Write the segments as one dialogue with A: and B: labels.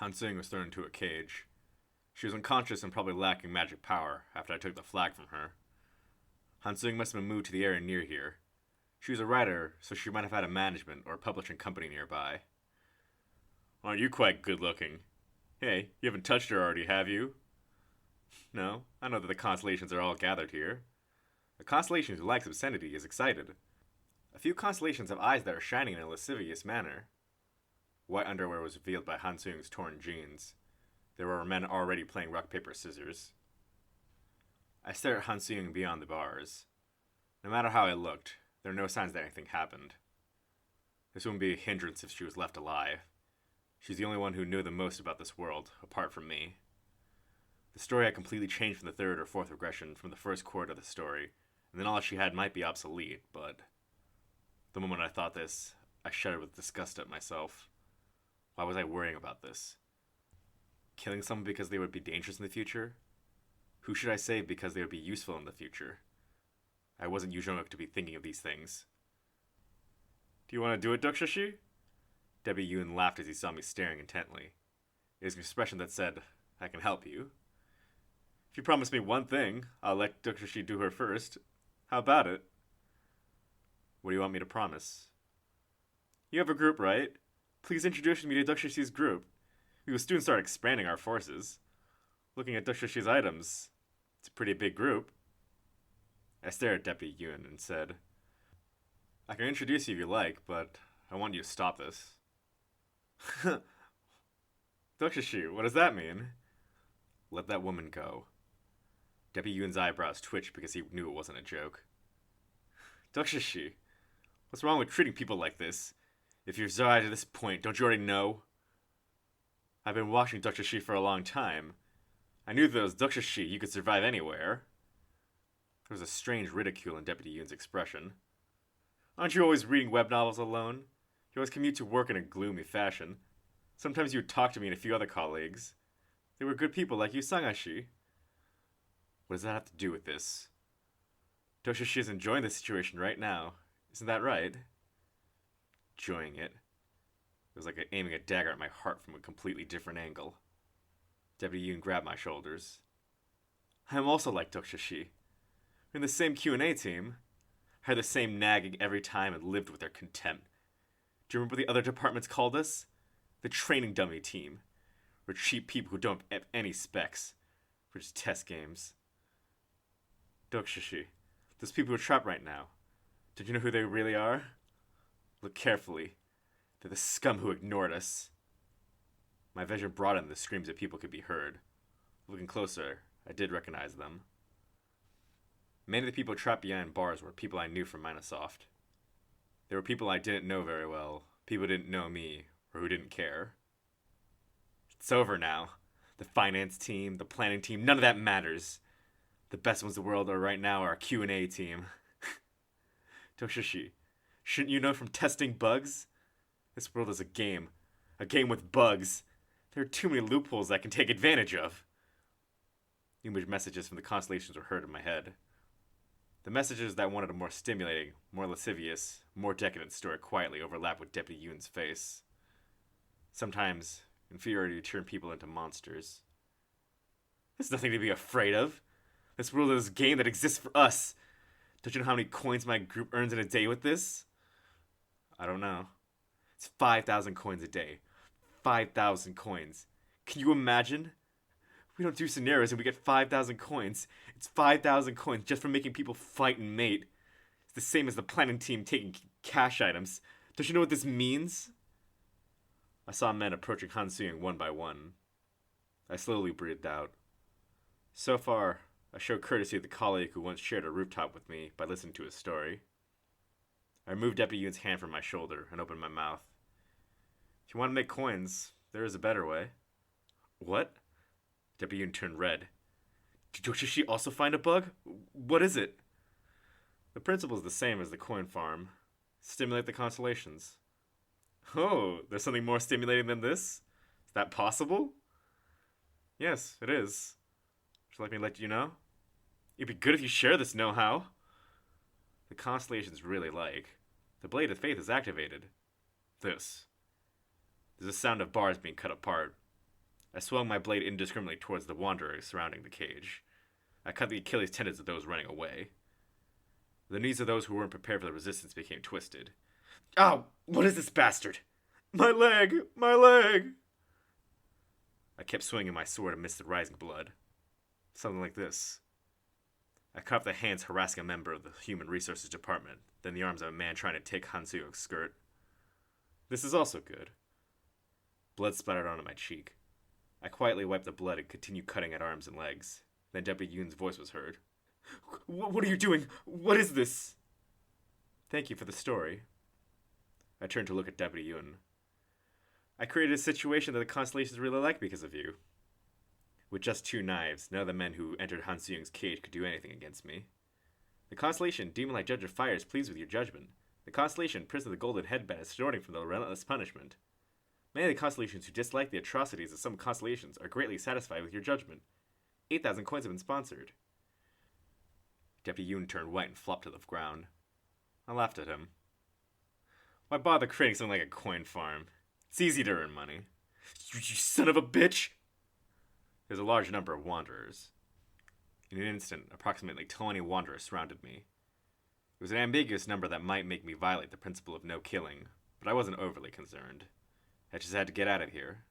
A: Hansung was thrown into a cage. She was unconscious and probably lacking magic power after I took the flag from her. Hansung must have been moved to the area near here. She was a writer, so she might have had a management or a publishing company nearby. Aren't you quite good looking? Hey, you haven't touched her already, have you? No, I know that the constellations are all gathered here. A constellation who likes obscenity is excited. A few constellations have eyes that are shining in a lascivious manner. White underwear was revealed by Hansung's torn jeans. There were men already playing rock, paper, scissors. I stared at Hansung beyond the bars. No matter how I looked, there were no signs that anything happened. This wouldn't be a hindrance if she was left alive. She's the only one who knew the most about this world, apart from me. The story had completely changed from the third or fourth regression from the first chord of the story, and the knowledge she had might be obsolete, but the moment I thought this, I shuddered with disgust at myself. Why was I worrying about this? Killing someone because they would be dangerous in the future? Who should I save because they would be useful in the future? I wasn't usual enough to be thinking of these things. Do you want to do it, Dokja? Debbie Yoon laughed as he saw me staring intently. It was an expression that said, I can help you. If you promise me one thing, I'll let Dokja do her first. How about it? What do you want me to promise? You have a group, right? Please introduce me to Dokja's group. We will soon start expanding our forces. Looking at Dokja's items, it's a pretty big group. I stared at Deputy Yoon and said, I can introduce you if you like, but I want you to stop this. Dokja, what does that mean? Let that woman go. Deputy Yoon's eyebrows twitched because he knew it wasn't a joke. Dokja, what's wrong with treating people like this? If you're Zai to this point, don't you already know? I've been watching Dokja for a long time. I knew that it was Dokja you could survive anywhere. There was a strange ridicule in Deputy Yoon's expression. Aren't you always reading web novels alone? You always commute to work in a gloomy fashion. Sometimes you would talk to me and a few other colleagues. They were good people like you, Sangashi. What does that have to do with this? Dokja is enjoying the situation right now. Isn't that right? Enjoying it. It was like aiming a dagger at my heart from a completely different angle. Deputy Yoon grabbed my shoulders. I am also like Dokja. We're in the same Q&A team. I heard the same nagging every time and lived with their contempt. Do you remember what the other departments called us? The training dummy team. We're cheap people who don't have any specs. We're just test games. Dokja, those people are trapped right now. Don't you know who they really are? Look carefully. They're the scum who ignored us. My vision broadened and the screams of people could be heard. Looking closer, I did recognize them. Many of the people trapped behind bars were people I knew from Microsoft. They were people I didn't know very well, people who didn't know me, or who didn't care. It's over now. The finance team, the planning team, none of that matters. The best ones in the world are right now our Q&A team. Dokja, shouldn't you know from testing bugs? This world is a game with bugs. There are too many loopholes I can take advantage of. Numerous messages from the constellations were heard in my head. The messages that wanted a more stimulating, more lascivious, more decadent story quietly overlapped with Deputy Yoon's face. Sometimes, inferiority turned people into monsters. There's nothing to be afraid of. This world is a game that exists for us. Don't you know how many coins my group earns in a day with this? I don't know. It's 5,000 coins a day. 5,000 coins. Can you imagine? We don't do scenarios and we get 5,000 coins. It's 5,000 coins just for making people fight and mate. It's the same as the planning team taking cash items. Don't you know what this means? I saw men approaching Hansung one by one. I slowly breathed out. So far, I showed courtesy to the colleague who once shared a rooftop with me by listening to his story. I removed Deputy Yoon's hand from my shoulder and opened my mouth. If you want to make coins, there is a better way. What? Deputy Yoon turned red. Did Dokja also find a bug? What is it? The principle is the same as the coin farm. Stimulate the constellations. Oh, there's something more stimulating than this? Is that possible? Yes, it is. Would you like me to let you know? It'd be good if you share this know-how. The constellations really like. The Blade of Faith is activated. This. There's a sound of bars being cut apart. I swung my blade indiscriminately towards the wanderers surrounding the cage. I cut the Achilles tendons of those running away. The knees of those who weren't prepared for the resistance became twisted. Ow! What is this bastard? My leg! My leg! I kept swinging my sword amidst the rising blood. Something like this. I cut off the hands harassing a member of the Human Resources Department, then the arms of a man trying to take Han Soo-young's skirt. This is also good. Blood splattered onto my cheek. I quietly wiped the blood and continued cutting at arms and legs. Then Deputy Yoon's voice was heard. What are you doing? What is this? Thank you for the story. I turned to look at Deputy Yoon. I created a situation that the Constellations really like because of you. With just 2 knives, none of the men who entered Han Soo-young's cage could do anything against me. The Constellation, demon-like Judge of Fire, is pleased with your judgment. The Constellation, Prince of the Golden Headband, is snorting from the relentless punishment. Many of the Constellations who dislike the atrocities of some constellations are greatly satisfied with your judgment. 8,000 coins have been sponsored. Deputy Yoon turned white and flopped to the ground. I laughed at him. Why bother creating something like a coin farm? It's easy to earn money. You son of a bitch! There's a large number of wanderers. In an instant, approximately 20 wanderers surrounded me. It was an ambiguous number that might make me violate the principle of no killing, but I wasn't overly concerned. I just had to get out of here.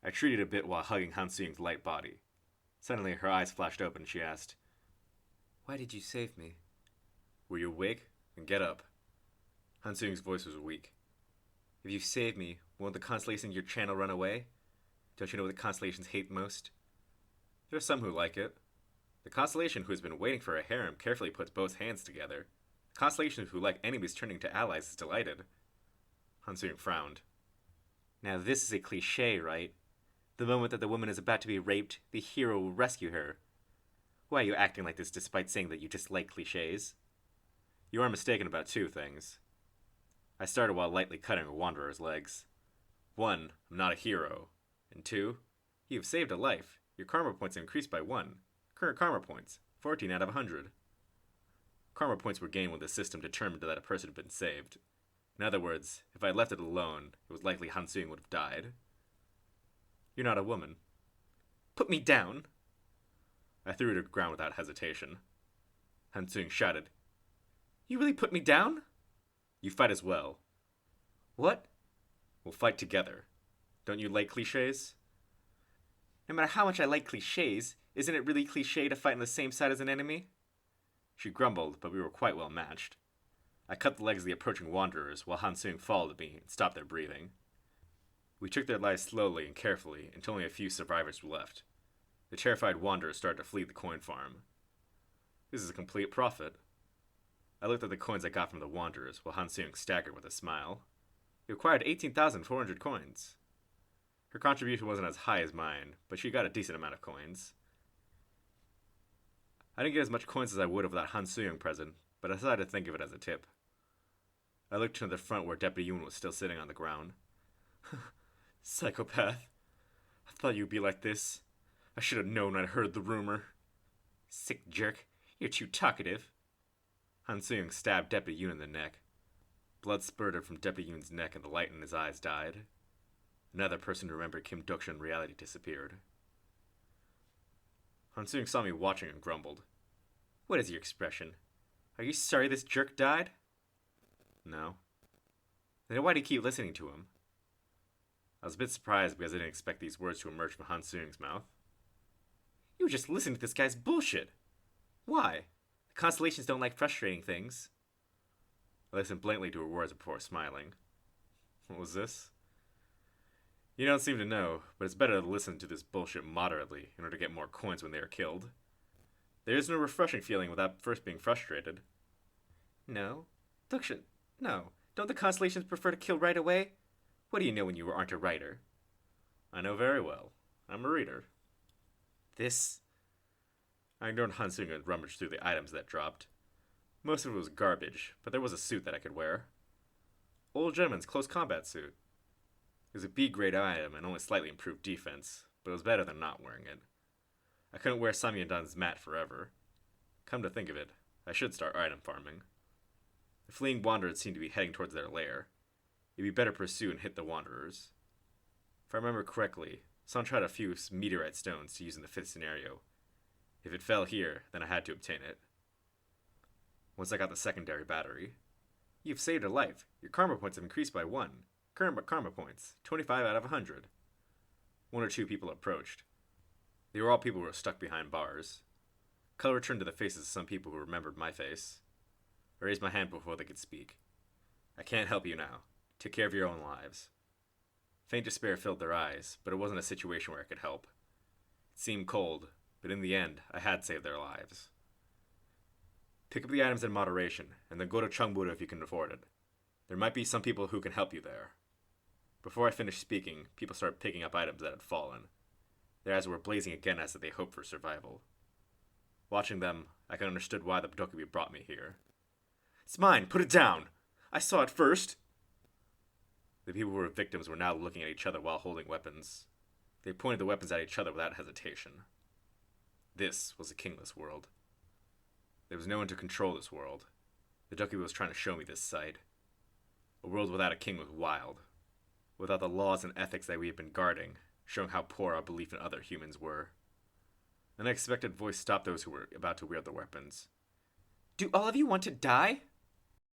A: I treated a bit while hugging Han Soo-young's light body. Suddenly, her eyes flashed open and she asked, Why did you save me? Were you awake? Then get up. Han Soo-young's voice was weak. If you save me, won't the constellations in your channel run away? Don't you know what the constellations hate most? There are some who like it. The constellation who has been waiting for a harem carefully puts both hands together. The constellation who like enemies turning to allies is delighted. Han Soo-young frowned. Now this is a cliché, right? The moment that the woman is about to be raped, the hero will rescue her. Why are you acting like this despite saying that you dislike clichés? You are mistaken about 2 things. I started while lightly cutting a wanderer's legs. 1, I'm not a hero. And 2, you have saved a life. Your karma points have increased by 1. Current karma points, 14 out of 100. Karma points were gained when the system determined that a person had been saved. In other words, if I had left it alone, it was likely Han Soo-young would have died. You're not a woman. Put me down! I threw her to the ground without hesitation. Han Soo-young shouted, You really put me down? You fight as well. What? We'll fight together. Don't you like clichés? No matter how much I like clichés, isn't it really cliché to fight on the same side as an enemy? She grumbled, but we were quite well matched. I cut the legs of the approaching wanderers while Han Soo-young followed me and stopped their breathing. We took their lives slowly and carefully until only a few survivors were left. The terrified wanderers started to flee the coin farm. This is a complete profit. I looked at the coins I got from the wanderers while Han Soo-young staggered with a smile. He acquired 18,400 coins. Her contribution wasn't as high as mine, but she got a decent amount of coins. I didn't get as much coins as I would have without Han Soo-young present, but I decided to think of it as a tip. I looked to the front where Deputy Yoon was still sitting on the ground. Psychopath. I thought you'd be like this. I should have known when I heard the rumor. Sick jerk. You're too talkative. Han Soo-young stabbed Deputy Yoon in the neck. Blood spurted from Deputy Yoon's neck and the light in his eyes died. Another person who remembered Kim Dokja in reality disappeared. Han Soo-young saw me watching and grumbled. What is your expression? Are you sorry this jerk died? No. Then why do you keep listening to him? I was a bit surprised because I didn't expect these words to emerge from Han Soo-young's mouth. You were just listening to this guy's bullshit. Why? The constellations don't like frustrating things. I listened blankly to her words before smiling. What was this? You don't seem to know, but it's better to listen to this bullshit moderately in order to get more coins when they are killed. There is no refreshing feeling without first being frustrated. No? Dokja, no. Don't the constellations prefer to kill right away? What do you know when you aren't a writer? I know very well. I'm a reader. This... I ignored Han Soo-young and rummaged through the items that dropped. Most of it was garbage, but there was a suit that I could wear. Old gentleman's close combat suit. It was a B-grade item and only slightly improved defense, but it was better than not wearing it. I couldn't wear Samyeondan's mat forever. Come to think of it, I should start item farming. The fleeing wanderers seemed to be heading towards their lair. It'd be better to pursue and hit the wanderers. If I remember correctly, Someone tried a few meteorite stones to use in the fifth scenario. If it fell here, then I had to obtain it. Once I got the secondary battery. You've saved a life. Your karma points have increased by 1. Current karma points, 25 out of 100. 1 or 2 people approached. They were all people who were stuck behind bars. Color returned to the faces of some people who remembered my face. I raised my hand before they could speak. I can't help you now. Take care of your own lives. Faint despair filled their eyes, but it wasn't a situation where I could help. It seemed cold, but in the end, I had saved their lives. Pick up the items in moderation, and then go to Chungbudo if you can afford it. There might be some people who can help you there. Before I finished speaking, people started picking up items that had fallen. Their eyes were blazing again as if they hoped for survival. Watching them, I could understood why the Dokja brought me here. It's mine! Put it down! I saw it first! The people who were victims were now looking at each other while holding weapons. They pointed the weapons at each other without hesitation. This was a kingless world. There was no one to control this world. The Dokja was trying to show me this sight. A world without a king was wild. Without the laws and ethics that we had been guarding, showing how poor our belief in other humans were. An unexpected voice stopped those who were about to wield their weapons. Do all of you want to die?